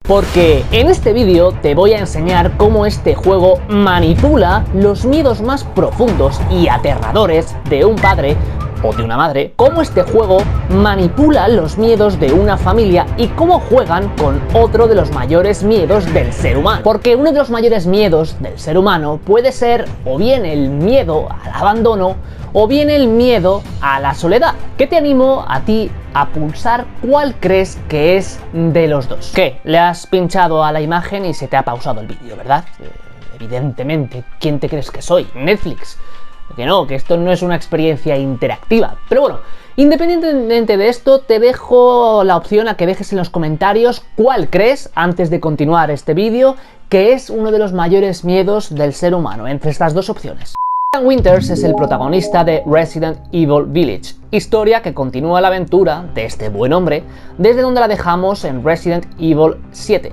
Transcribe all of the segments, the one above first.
porque en este vídeo te voy a enseñar cómo este juego manipula los miedos más profundos y aterradores de un padre o de una madre, cómo este juego manipula los miedos de una familia y cómo juegan con otro de los mayores miedos del ser humano. Porque uno de los mayores miedos del ser humano puede ser o bien el miedo al abandono o bien el miedo a la soledad. ¿Qué te animo a ti a pulsar cuál crees que es de los dos? ¿Qué? Le has pinchado a la imagen y se te ha pausado el vídeo, ¿verdad? Evidentemente, ¿quién te crees que soy? ¿Netflix? Que no, que esto no es una experiencia interactiva. Pero bueno, independientemente de esto, te dejo la opción a que dejes en los comentarios cuál crees, antes de continuar este vídeo, que es uno de los mayores miedos del ser humano, entre estas dos opciones. Ethan Winters es el protagonista de Resident Evil Village, historia que continúa la aventura de este buen hombre desde donde la dejamos en Resident Evil 7.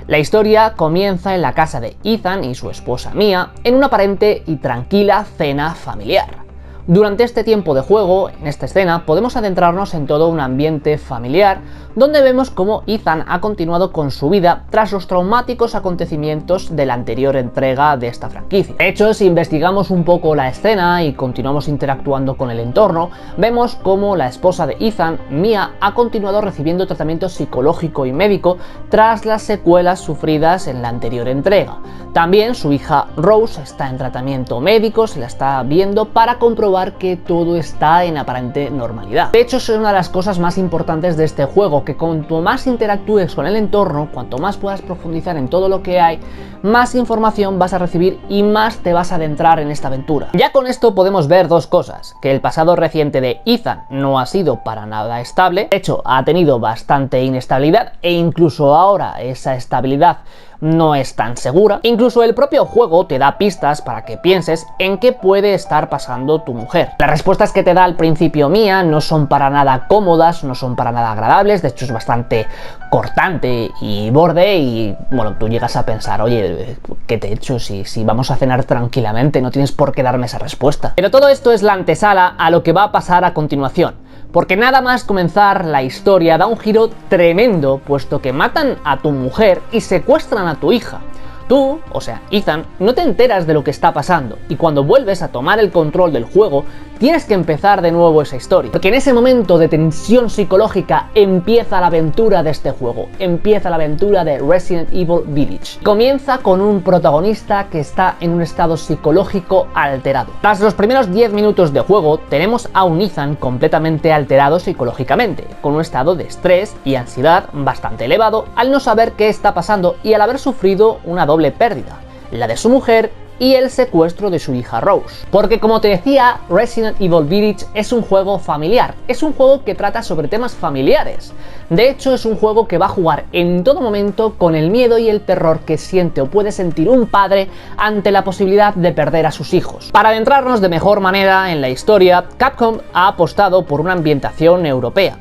La historia comienza en la casa de Ethan y su esposa Mia en una aparente y tranquila cena familiar. Durante este tiempo de juego, en esta escena, podemos adentrarnos en todo un ambiente familiar donde vemos cómo Ethan ha continuado con su vida tras los traumáticos acontecimientos de la anterior entrega de esta franquicia. De hecho, si investigamos un poco la escena y continuamos interactuando con el entorno, vemos cómo la esposa de Ethan, Mia, ha continuado recibiendo tratamiento psicológico y médico tras las secuelas sufridas en la anterior entrega. También su hija Rose está en tratamiento médico, se la está viendo para comprobar que todo está en aparente normalidad. De hecho, es una de las cosas más importantes de este juego, que cuanto más interactúes con el entorno, cuanto más puedas profundizar en todo lo que hay, más información vas a recibir y más te vas a adentrar en esta aventura. Ya con esto podemos ver dos cosas: que el pasado reciente de Ethan no ha sido para nada estable, de hecho ha tenido bastante inestabilidad e incluso ahora esa estabilidad no es tan segura. Incluso el propio juego te da pistas para que pienses en qué puede estar pasando tu mujer. Las respuestas que te da al principio Mia no son para nada cómodas, no son para nada agradables, de hecho es bastante cortante y borde y bueno, tú llegas a pensar, oye, ¿qué te he hecho? Si vamos a cenar tranquilamente, no tienes por qué darme esa respuesta. Pero todo esto es la antesala a lo que va a pasar a continuación. Porque nada más comenzar la historia da un giro tremendo, puesto que matan a tu mujer y secuestran a tu hija. Tú, o sea, Ethan, no te enteras de lo que está pasando, y cuando vuelves a tomar el control del juego, tienes que empezar de nuevo esa historia. Porque en ese momento de tensión psicológica empieza la aventura de este juego, empieza la aventura de Resident Evil Village. Comienza con un protagonista que está en un estado psicológico alterado. Tras los primeros 10 minutos de juego, tenemos a un Ethan completamente alterado psicológicamente, con un estado de estrés y ansiedad bastante elevado al no saber qué está pasando y al haber sufrido una doble pérdida, la de su mujer y el secuestro de su hija Rose. Porque como te decía, Resident Evil Village es un juego familiar, es un juego que trata sobre temas familiares. De hecho, es un juego que va a jugar en todo momento con el miedo y el terror que siente o puede sentir un padre ante la posibilidad de perder a sus hijos. Para adentrarnos de mejor manera en la historia, Capcom ha apostado por una ambientación europea.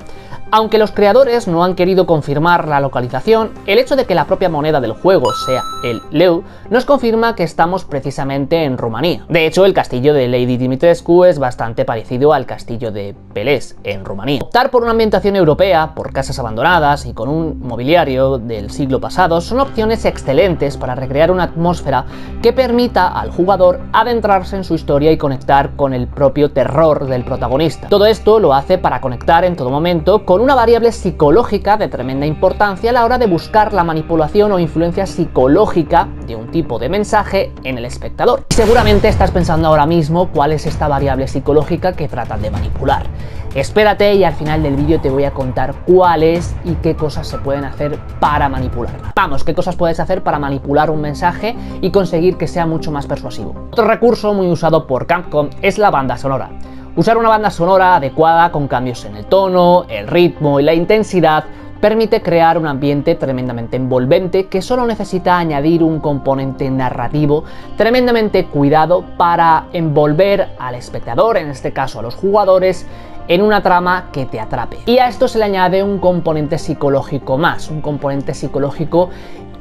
Aunque los creadores no han querido confirmar la localización, el hecho de que la propia moneda del juego sea el leu nos confirma que estamos precisamente en Rumanía. De hecho, el castillo de Lady Dimitrescu es bastante parecido al castillo de Pelés en Rumanía. Optar por una ambientación europea, por casas abandonadas y con un mobiliario del siglo pasado son opciones excelentes para recrear una atmósfera que permita al jugador adentrarse en su historia y conectar con el propio terror del protagonista. Todo esto lo hace para conectar en todo momento con una variable psicológica de tremenda importancia a la hora de buscar la manipulación o influencia psicológica de un tipo de mensaje en el espectador. Seguramente estás pensando ahora mismo cuál es esta variable psicológica que tratan de manipular. Espérate y al final del vídeo te voy a contar cuál es y qué cosas se pueden hacer para manipularla. Vamos, qué cosas puedes hacer para manipular un mensaje y conseguir que sea mucho más persuasivo. Otro recurso muy usado por Capcom es la banda sonora. Usar una banda sonora adecuada con cambios en el tono, el ritmo y la intensidad permite crear un ambiente tremendamente envolvente que solo necesita añadir un componente narrativo tremendamente cuidado para envolver al espectador, en este caso a los jugadores, en una trama que te atrape. Y a esto se le añade un componente psicológico más, un componente psicológico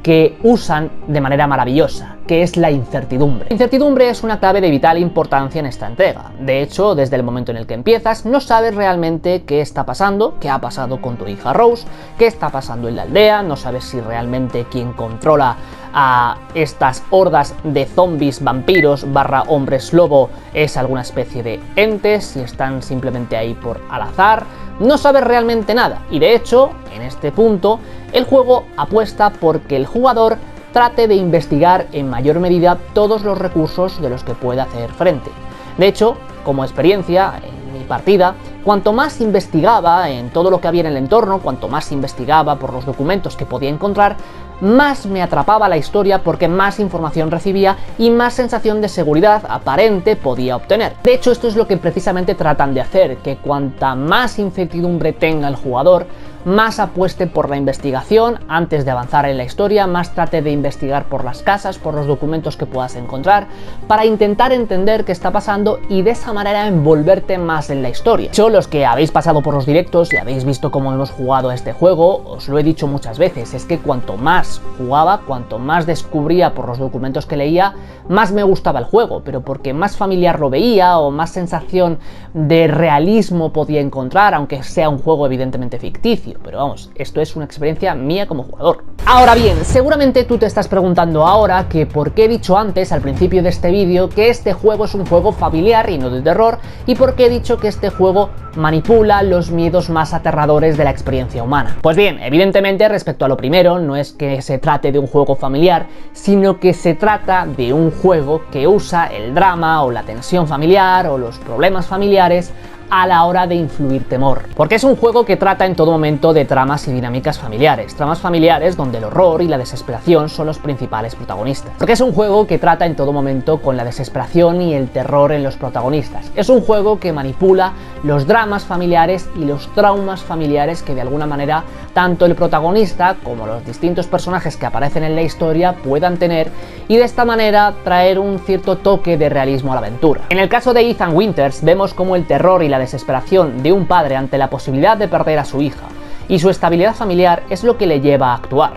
que usan de manera maravillosa, que es la incertidumbre. La incertidumbre es una clave de vital importancia en esta entrega. De hecho, desde el momento en el que empiezas, no sabes realmente qué está pasando, qué ha pasado con tu hija Rose, qué está pasando en la aldea, no sabes si realmente quien controla a estas hordas de zombies, vampiros, / hombres lobo es alguna especie de entes, si están simplemente ahí por al azar. No sabes realmente nada, y de hecho, en este punto, el juego apuesta porque el jugador trate de investigar en mayor medida todos los recursos de los que pueda hacer frente. De hecho, como experiencia, en mi partida, cuanto más investigaba en todo lo que había en el entorno, cuanto más investigaba por los documentos que podía encontrar, más me atrapaba la historia porque más información recibía y más sensación de seguridad aparente podía obtener. De hecho, esto es lo que precisamente tratan de hacer, que cuanta más incertidumbre tenga el jugador, más apueste por la investigación antes de avanzar en la historia, más trate de investigar por las casas, por los documentos que puedas encontrar, para intentar entender qué está pasando y de esa manera envolverte más en la historia. De hecho, los que habéis pasado por los directos y habéis visto cómo hemos jugado a este juego, os lo he dicho muchas veces, es que cuanto más jugaba, cuanto más descubría por los documentos que leía, más me gustaba el juego, pero porque más familiar lo veía o más sensación de realismo podía encontrar, aunque sea un juego evidentemente ficticio. Pero vamos, esto es una experiencia mía como jugador. Ahora bien, seguramente tú te estás preguntando ahora que por qué he dicho antes, al principio de este vídeo, que este juego es un juego familiar y no de terror, y por qué he dicho que este juego manipula los miedos más aterradores de la experiencia humana. Pues bien, evidentemente respecto a lo primero, no es que se trate de un juego familiar, sino que se trata de un juego que usa el drama o la tensión familiar o los problemas familiares a la hora de influir temor. Porque es un juego que trata en todo momento de tramas y dinámicas familiares. Tramas familiares donde el horror y la desesperación son los principales protagonistas. Porque es un juego que trata en todo momento con la desesperación y el terror en los protagonistas. Es un juego que manipula los dramas familiares y los traumas familiares que de alguna manera tanto el protagonista como los distintos personajes que aparecen en la historia puedan tener, y de esta manera traer un cierto toque de realismo a la aventura. En el caso de Ethan Winters vemos cómo el terror y la desesperación de un padre ante la posibilidad de perder a su hija y su estabilidad familiar es lo que le lleva a actuar.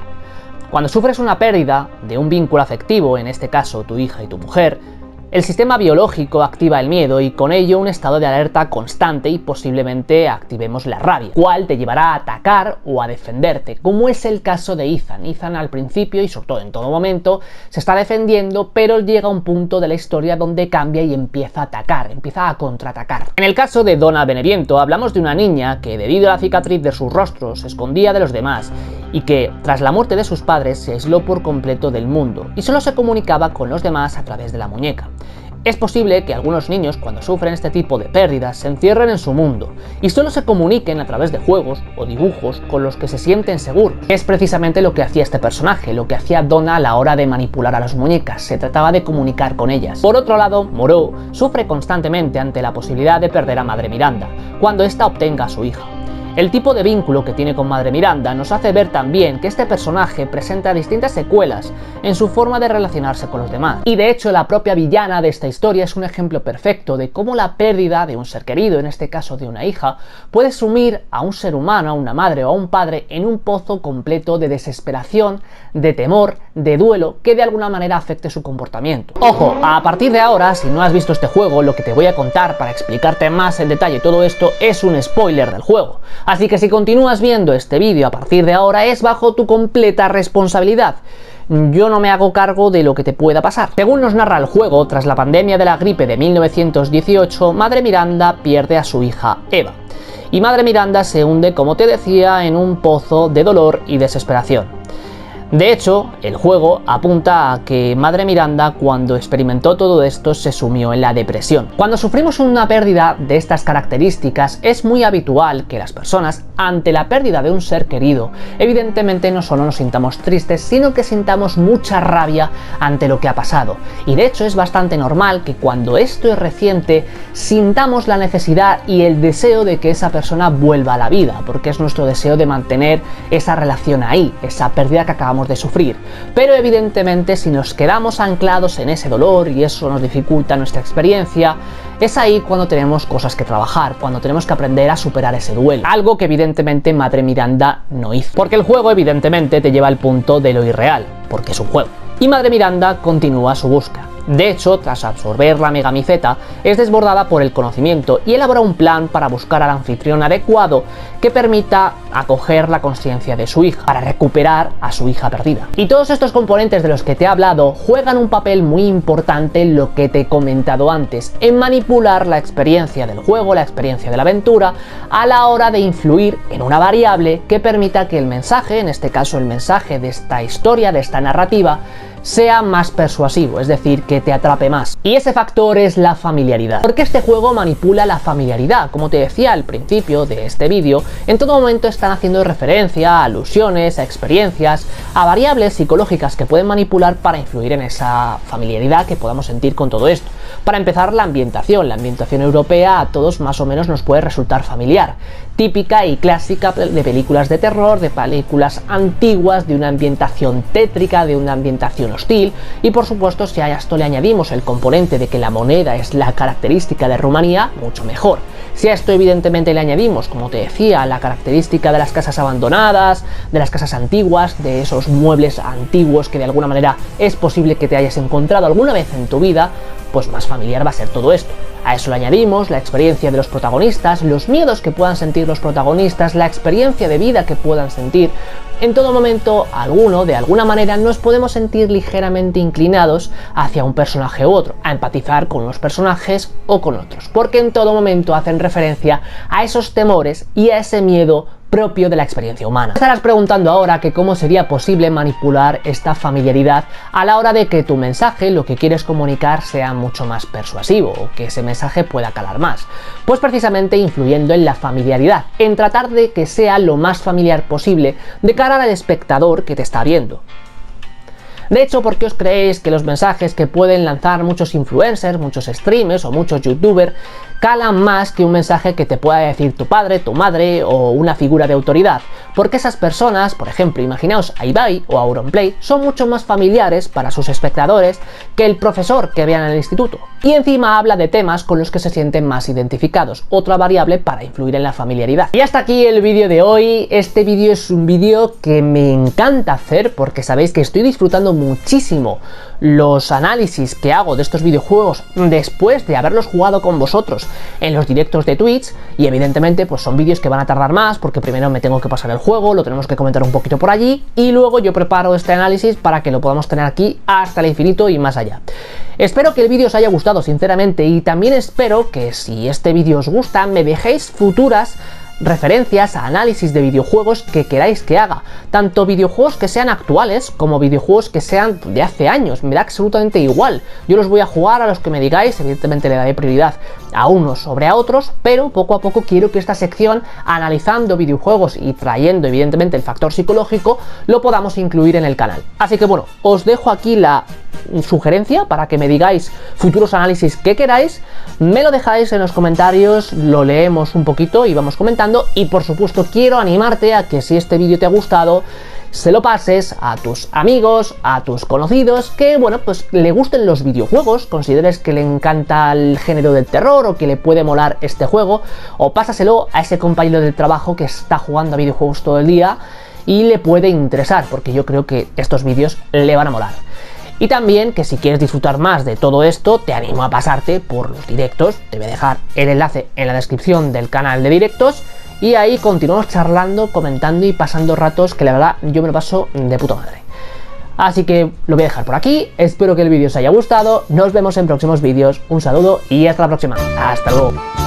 Cuando sufres una pérdida de un vínculo afectivo, en este caso tu hija y tu mujer, el sistema biológico activa el miedo y con ello un estado de alerta constante y posiblemente activemos la rabia, cual te llevará a atacar o a defenderte, como es el caso de Ethan. Ethan al principio y sobre todo en todo momento se está defendiendo, pero llega a un punto de la historia donde cambia y empieza a atacar, empieza a contraatacar. En el caso de Donna Beneviento hablamos de una niña que debido a la cicatriz de sus rostros se escondía de los demás y que tras la muerte de sus padres se aisló por completo del mundo y solo se comunicaba con los demás a través de la muñeca. Es posible que algunos niños, cuando sufren este tipo de pérdidas, se encierren en su mundo y solo se comuniquen a través de juegos o dibujos con los que se sienten seguros. Es precisamente lo que hacía este personaje, lo que hacía Donna a la hora de manipular a las muñecas, se trataba de comunicar con ellas. Por otro lado, Moreau sufre constantemente ante la posibilidad de perder a Madre Miranda, cuando ésta obtenga a su hija. El tipo de vínculo que tiene con Madre Miranda nos hace ver también que este personaje presenta distintas secuelas en su forma de relacionarse con los demás. Y de hecho la propia villana de esta historia es un ejemplo perfecto de cómo la pérdida de un ser querido, en este caso de una hija, puede sumir a un ser humano, a una madre o a un padre en un pozo completo de desesperación, de temor, de duelo, que de alguna manera afecte su comportamiento. Ojo, a partir de ahora, si no has visto este juego, lo que te voy a contar para explicarte más en detalle todo esto es un spoiler del juego. Así que si continúas viendo este vídeo a partir de ahora es bajo tu completa responsabilidad. Yo no me hago cargo de lo que te pueda pasar. Según nos narra el juego, tras la pandemia de la gripe de 1918, Madre Miranda pierde a su hija Eva. Y Madre Miranda se hunde, como te decía, en un pozo de dolor y desesperación. De hecho, el juego apunta a que Madre Miranda, cuando experimentó todo esto, se sumió en la depresión. Cuando sufrimos una pérdida de estas características, es muy habitual que las personas, ante la pérdida de un ser querido, evidentemente no solo nos sintamos tristes, sino que sintamos mucha rabia ante lo que ha pasado. Y de hecho es bastante normal que cuando esto es reciente, sintamos la necesidad y el deseo de que esa persona vuelva a la vida, porque es nuestro deseo de mantener esa relación ahí, esa pérdida que acabamos de sufrir. Pero evidentemente si nos quedamos anclados en ese dolor y eso nos dificulta nuestra experiencia, es ahí cuando tenemos cosas que trabajar, cuando tenemos que aprender a superar ese duelo. Algo que evidentemente Madre Miranda no hizo. Porque el juego evidentemente te lleva al punto de lo irreal, porque es un juego. y Madre Miranda continúa su búsqueda. De hecho, tras absorber la megamiceta, es desbordada por el conocimiento y elabora un plan para buscar al anfitrión adecuado que permita acoger la conciencia de su hija, para recuperar a su hija perdida. Y todos estos componentes de los que te he hablado juegan un papel muy importante en lo que te he comentado antes, en manipular la experiencia del juego, la experiencia de la aventura, a la hora de influir en una variable que permita que el mensaje, en este caso el mensaje de esta historia, de esta narrativa, sea más persuasivo, es decir, que te atrape más. Y ese factor es la familiaridad. Porque este juego manipula la familiaridad. Como te decía al principio de este vídeo, en todo momento están haciendo referencia a alusiones, a experiencias, a variables psicológicas que pueden manipular para influir en esa familiaridad que podamos sentir con todo esto. Para empezar, la ambientación. La ambientación europea a todos más o menos nos puede resultar familiar. Típica y clásica de películas de terror, de películas antiguas, de una ambientación tétrica, de una ambientación hostil, y por supuesto si a esto le añadimos el componente de que la moneda es la característica de Rumanía, mucho mejor. Si a esto evidentemente le añadimos, como te decía, la característica de las casas abandonadas, de las casas antiguas, de esos muebles antiguos que de alguna manera es posible que te hayas encontrado alguna vez en tu vida, pues más familiar va a ser todo esto. A eso le añadimos la experiencia de los protagonistas, los miedos que puedan sentir los protagonistas, la experiencia de vida que puedan sentir. En todo momento, de alguna manera, nos podemos sentir ligeramente inclinados hacia un personaje u otro, a empatizar con unos personajes o con otros, porque en todo momento hacen referencia a esos temores y a ese miedo propio de la experiencia humana. Te estarás preguntando ahora que cómo sería posible manipular esta familiaridad a la hora de que tu mensaje, lo que quieres comunicar, sea mucho más persuasivo o que ese mensaje pueda calar más. Pues precisamente influyendo en la familiaridad, en tratar de que sea lo más familiar posible de cara al espectador que te está viendo. De hecho, ¿por qué os creéis que los mensajes que pueden lanzar muchos influencers, muchos streamers o muchos youtubers calan más que un mensaje que te pueda decir tu padre, tu madre o una figura de autoridad? Porque esas personas, por ejemplo, imaginaos a Ibai o a Auronplay, son mucho más familiares para sus espectadores que el profesor que vean en el instituto. Y encima habla de temas con los que se sienten más identificados, otra variable para influir en la familiaridad. Y hasta aquí el vídeo de hoy. Este vídeo es un vídeo que me encanta hacer porque sabéis que estoy disfrutando muchísimo los análisis que hago de estos videojuegos después de haberlos jugado con vosotros en los directos de Twitch, y evidentemente pues son vídeos que van a tardar más porque primero me tengo que pasar el juego, lo tenemos que comentar un poquito por allí y luego yo preparo este análisis para que lo podamos tener aquí hasta el infinito y más allá. Espero que el vídeo os haya gustado sinceramente, y también espero que si este vídeo os gusta me dejéis futuras referencias a análisis de videojuegos que queráis que haga, tanto videojuegos que sean actuales como videojuegos que sean de hace años, me da absolutamente igual. Yo los voy a jugar a los que me digáis, evidentemente le daré prioridad a unos sobre a otros, pero poco a poco quiero que esta sección, analizando videojuegos y trayendo evidentemente el factor psicológico, lo podamos incluir en el canal. Así que bueno, os dejo aquí la sugerencia para que me digáis futuros análisis que queráis, me lo dejáis en los comentarios, lo leemos un poquito y vamos comentando. Y por supuesto quiero animarte a que si este vídeo te ha gustado, se lo pases a tus amigos, a tus conocidos que, bueno, pues le gusten los videojuegos, consideres que le encanta el género del terror o que le puede molar este juego, o pásaselo a ese compañero del trabajo que está jugando a videojuegos todo el día y le puede interesar, porque yo creo que estos vídeos le van a molar. Y también que si quieres disfrutar más de todo esto, te animo a pasarte por los directos. Te voy a dejar el enlace en la descripción del canal de directos y ahí continuamos charlando, comentando y pasando ratos que la verdad yo me lo paso de puta madre. Así que lo voy a dejar por aquí, espero que el vídeo os haya gustado, nos vemos en próximos vídeos, un saludo y hasta la próxima. Hasta luego.